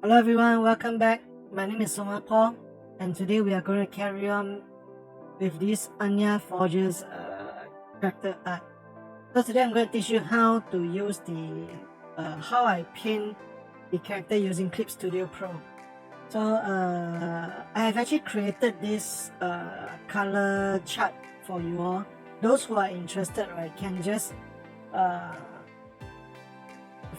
Hello everyone, welcome back. My name is Soma Paul, and today we are going to carry on with this Anya Forger's character art. So today I'm going to teach you how to use how I paint the character using Clip Studio Pro. So I have actually created this color chart for you all. Those who are interested, right, can just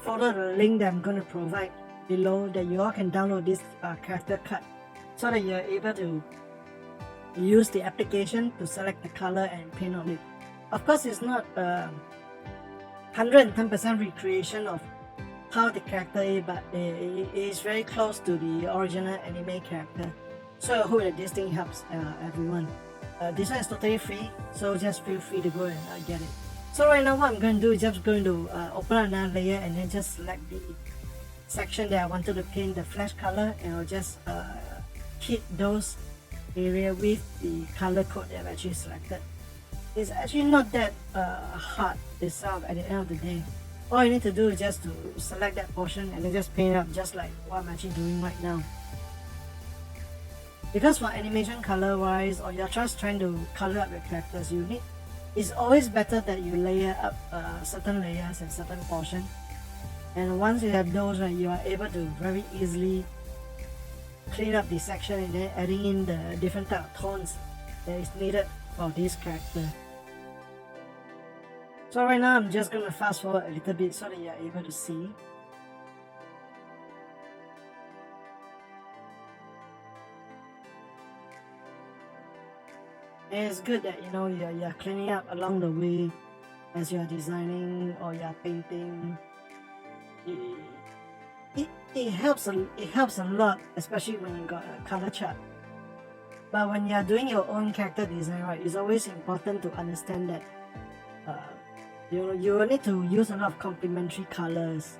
follow the link that I'm going to provide below, that you all can download this character cut so that you're able to use the application to select the color and paint on it. Of course, it's not 110% recreation of how the character is, but it is very close to the original anime character. So I hope that this thing helps everyone. This one is totally free, so just feel free to go and get it. So right now what I'm going to do is just going to open up another layer and then just select the section that I wanted to paint the flash color, and I'll just hit those area with the color code that I've actually selected. It's actually not that hard itself at the end of the day. All you need to do is just to select that portion and then just paint it up just like what I'm actually doing right now. Because for animation color wise, or you're just trying to color up your characters, it's always better that you layer up certain layers and certain portion. And once you have those, right, you are able to very easily clean up the section and then adding in the different type of tones that is needed for this character. So right now I'm just going to fast forward a little bit so that you are able to see. And it's good that you're cleaning up along the way as you're designing or you're painting. It helps a lot, especially when you got a color chart. But when you're doing your own character design, right, it's always important to understand that you will need to use a lot of complementary colors.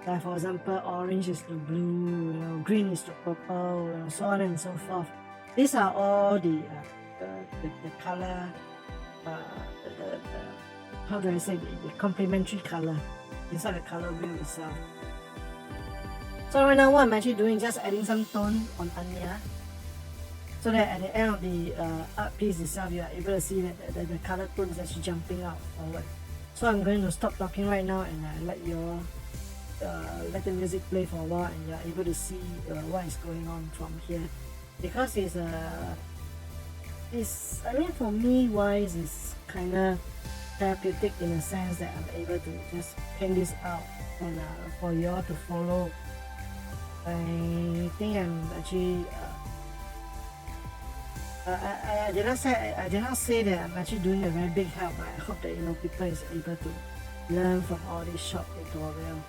Like for example, orange is to blue, green is to purple, so on and so forth. These are all the color, how do I say, the complementary color inside the color wheel itself. So right now what I'm actually doing is just adding some tone on Anya, so that at the end of the art piece itself, you are able to see that the color tone is actually jumping out forward. So I'm going to stop talking right now and let let the music play for a while, and you're able to see what is going on from here. Because I mean, for me wise, it's kind of therapeutic in a sense that I'm able to just paint this out and for you all to follow. I think I'm actually I did not say that I'm actually doing a very big help, but I hope that people is able to learn from all these short tutorial.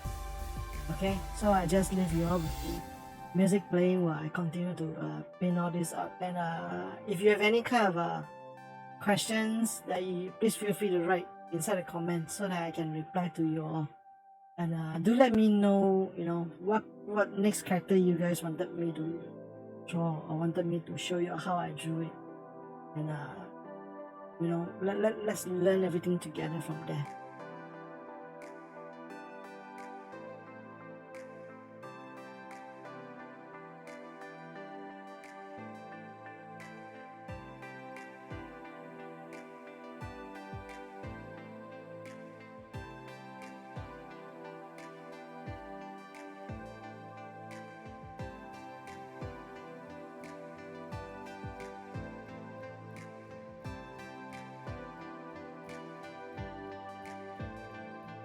Okay, so I just leave you all with the music playing while I continue to paint all this up. And if you have any kind of questions, that please feel free to write inside the comments so that I can reply to you all. And do let me know, what next character you guys wanted me to draw or wanted me to show you how I drew it. And let's learn everything together from there.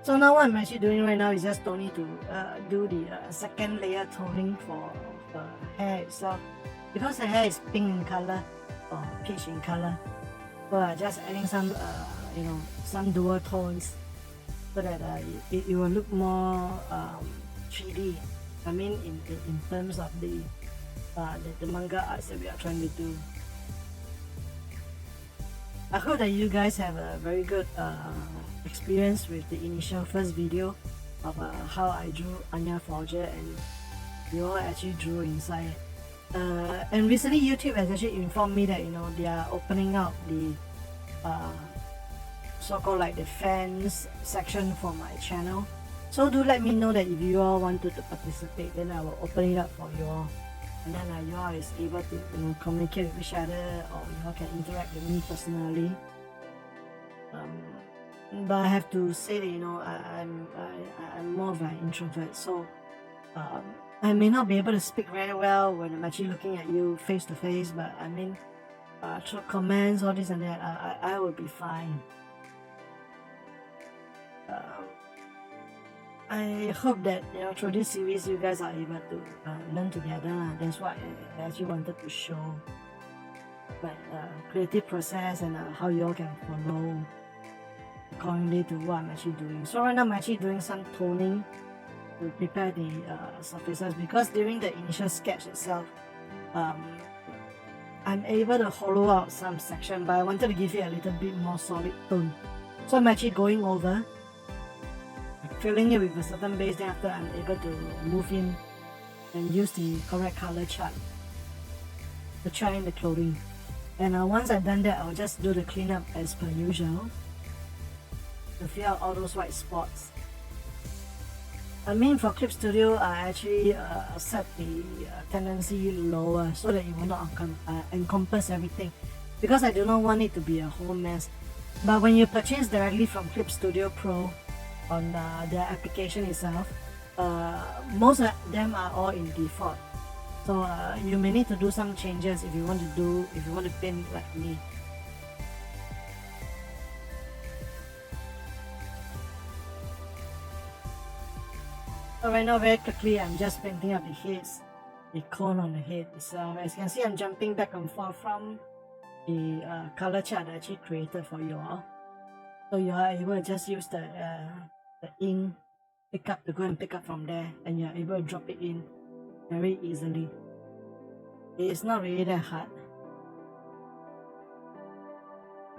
So now what I'm actually doing right now is just only to do the second layer toning for the hair itself. Because the hair is pink in color or peach in color, so I'm just adding some some dual tones so that it will look more 3D. I mean in terms of the manga arts that we are trying to do. I hope that you guys have a very good experience with the initial first video of how I drew Anya Forger, and you all actually drew inside. And recently YouTube has actually informed me that they are opening up the so-called like the fans section for my channel. So do let me know that if you all wanted to participate, then I will open it up for you all. And then you all is able to communicate with each other, or you all can interact with me personally. But I have to say that I'm more of an introvert, so I may not be able to speak very well when I'm actually looking at you face to face. But I mean, through comments, all this and that, I will be fine. I hope that through this series you guys are able to learn together. That's what I actually wanted to show, my creative process and how you all can follow accordingly to what I'm actually doing. So right now I'm actually doing some toning to prepare the surfaces, because during the initial sketch itself, I'm able to hollow out some section, but I wanted to give it a little bit more solid tone. So I'm actually going over, filling it with a certain base, then after I'm able to move in and use the correct color chart to try in the clothing. And once I've done that, I'll just do the cleanup as per usual to fill out all those white spots. I mean, for Clip Studio, I actually set the tendency lower so that it will not encompass everything, because I do not want it to be a whole mess. But when you purchase directly from Clip Studio Pro on their application itself, most of them are all in default. So you may need to do some changes if you want to paint like me. So right now, very quickly, I'm just painting up the heads, the cone on the head itself. As you can see, I'm jumping back and forth from the color chart I actually created for you all. So you are able to just use the ink to go and pick up from there, and you're able to drop it in very easily. It's not really that hard.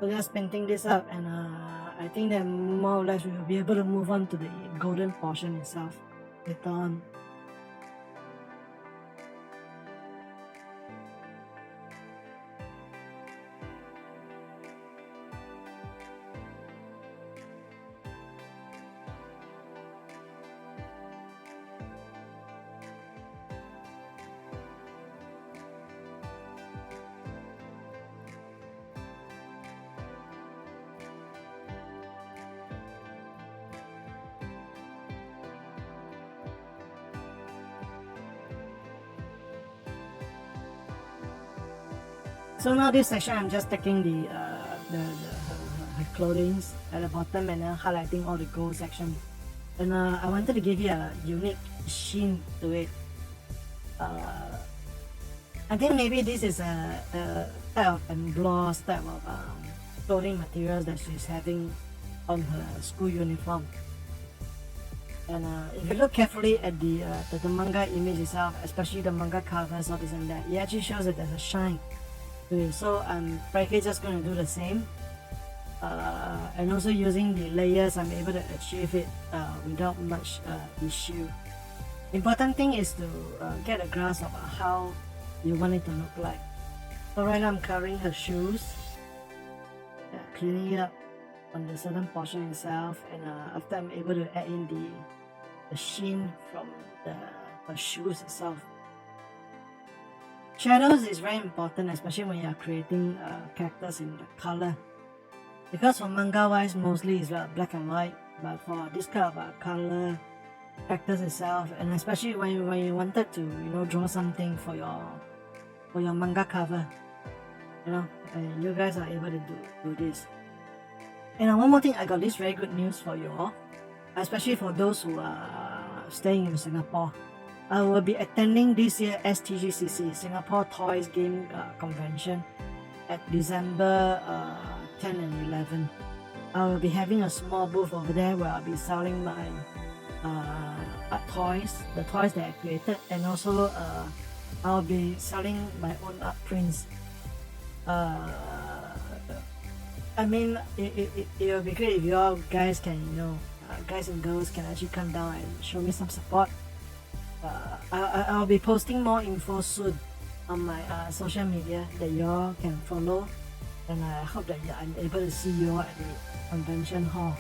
So just painting this up, and I think that more or less we will be able to move on to the golden portion itself later on. So now this section, I'm just taking the clothing at the bottom and then highlighting all the gold section. And I wanted to give you a unique sheen to it. I think maybe this is a type of embossed type of clothing materials that she's having on her school uniform. And if you look carefully at the manga image itself, especially the manga covers, all this and that, it actually shows that there's a shine. So I'm frankly just going to do the same, and also using the layers, I'm able to achieve it without much issue. Important thing is to get a grasp of how you want it to look like. So right now I'm covering her shoes, cleaning it up on the certain portion itself, and after I'm able to add in the sheen from her shoes itself. Shadows is very important, especially when you are creating characters in the color, because for manga wise mostly it's black and white, but for this kind of color characters itself, and especially when you wanted to draw something for your manga cover, you guys are able to do this. And one more thing, I got this very good news for you all, especially for those who are staying in Singapore. I will be attending this year STGCC, Singapore Toys Game Convention, at December 10 and 11. I will be having a small booth over there where I'll be selling my art toys, the toys that I created, and also I'll be selling my own art prints. I mean, it will be great if you all guys can, guys and girls can actually come down and show me some support. I'll be posting more info soon on my social media that you all can follow, and I hope that I'm able to see you all at the convention hall.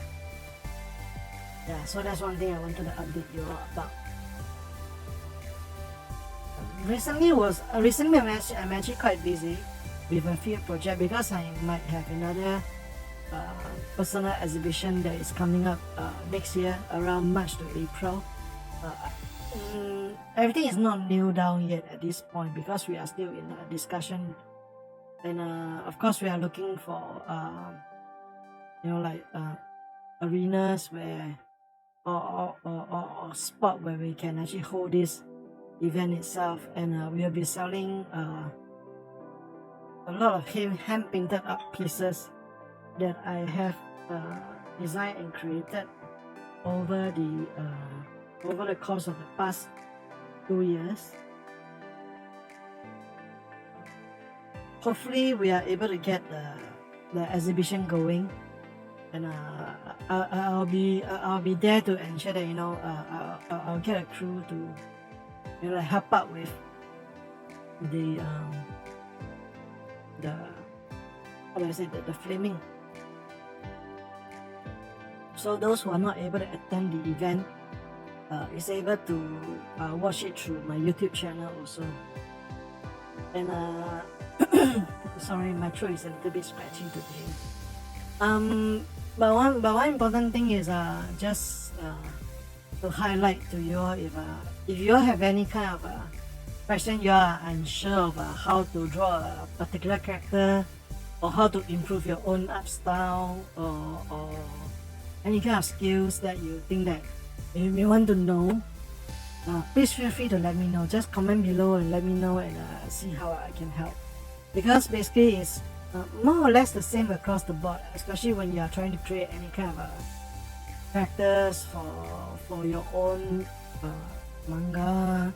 Yeah, so that's one thing I wanted to update you all about. Recently I'm actually quite busy with a few projects because I might have another personal exhibition that is coming up next year around March to April. Everything is not nailed down yet at this point because we are still in a discussion, and of course we are looking for arenas where or spot where we can actually hold this event itself, and we'll be selling a lot of hand painted up pieces that I have designed and created over the course of the past 2 years. Hopefully we are able to get the exhibition going, and I'll be there to ensure that I'll get a crew to help out with the flaming. So those who are not able to attend the event is able to watch it through my YouTube channel also. And sorry, my throat is a little bit scratchy today. But one important thing is just to highlight to you all, if you all have any kind of question, you are unsure of how to draw a particular character, or how to improve your own art style, or any kind of skills that you think that you may want to know, please feel free to let me know. Just comment below and let me know, and see how I can help. Because basically it's more or less the same across the board, especially when you are trying to create any kind of characters for your own manga,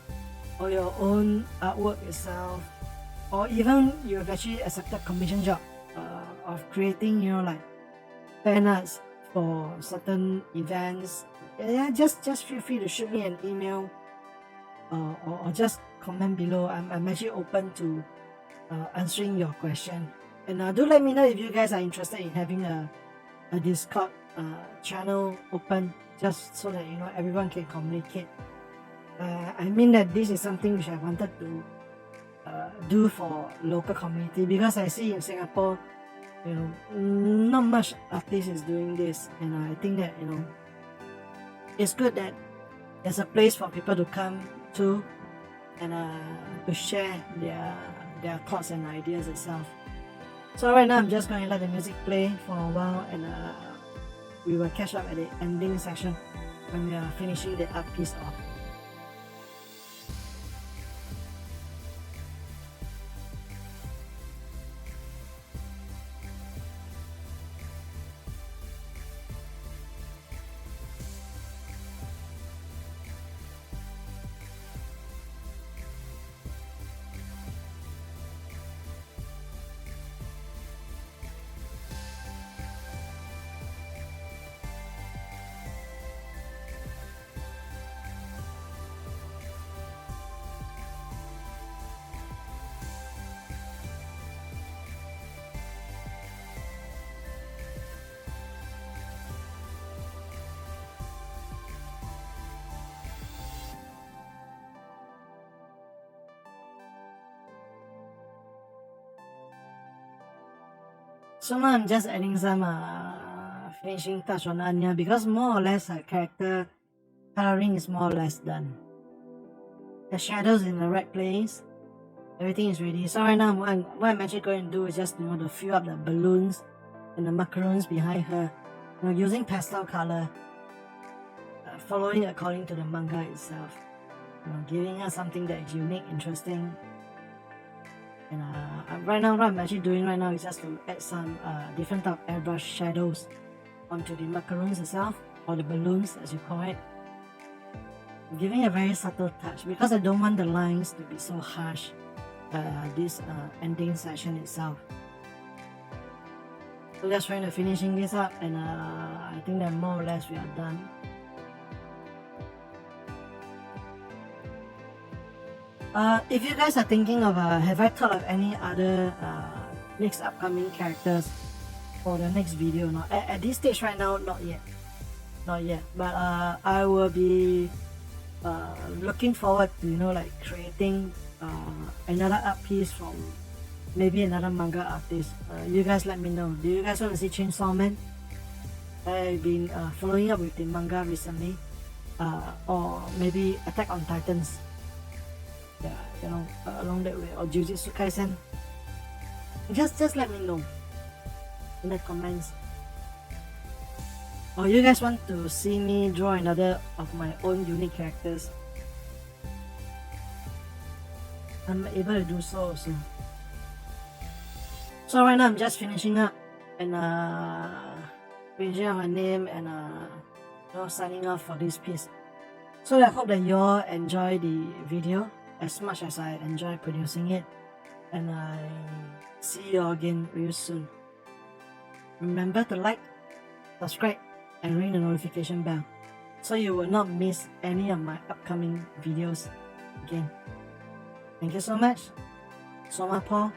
or your own artwork itself, or even you've actually accepted commission job of creating fan arts for certain events. Yeah, just feel free to shoot me an email, or just comment below. I'm actually open to answering your question. And do let me know if you guys are interested in having a Discord channel open, just so that everyone can communicate. I mean that this is something which I wanted to do for local community, because I see in Singapore, not much artist is doing this, and I think that it's good that there's a place for people to come to, and to share their thoughts and ideas itself. So right now I'm just going to let the music play for a while, and we will catch up at the ending section when we are finishing the art piece off. So now I'm just adding some finishing touch on Anya, because more or less her character coloring is more or less done. The shadows in the right place, everything is ready. So right now what I'm actually going to do is just to fill up the balloons and the macaroons behind her, using pastel color, following according to the manga itself, giving her something that is unique, interesting. And right now, what I'm actually doing right now is just to add some different type of airbrush shadows onto the macaroons itself, or the balloons as you call it. I'm giving a very subtle touch because I don't want the lines to be so harsh this ending session itself. So just trying to finishing this up, and I think that more or less we are done. If you guys are thinking of, have I thought of any other next upcoming characters for the next video? At this stage right now, not yet. not yet. But I will be looking forward to like creating another art piece from maybe another manga artist. You guys let me know. Do you guys want to see Chainsaw Man? I've been following up with the manga recently, or maybe Attack on Titans. Yeah, along that way, or Jujutsu Kaisen. Just let me know in the comments. Or you guys want to see me draw another of my own unique characters? I'm able to do so also. So right now I'm just finishing up and finishing up my name and signing off for this piece. So I hope that you all enjoy the video as much as I enjoy producing it, and I see you all again real soon. Remember to like, subscribe, and ring the notification bell so you will not miss any of my upcoming videos again. Thank you so much. Soma Paul.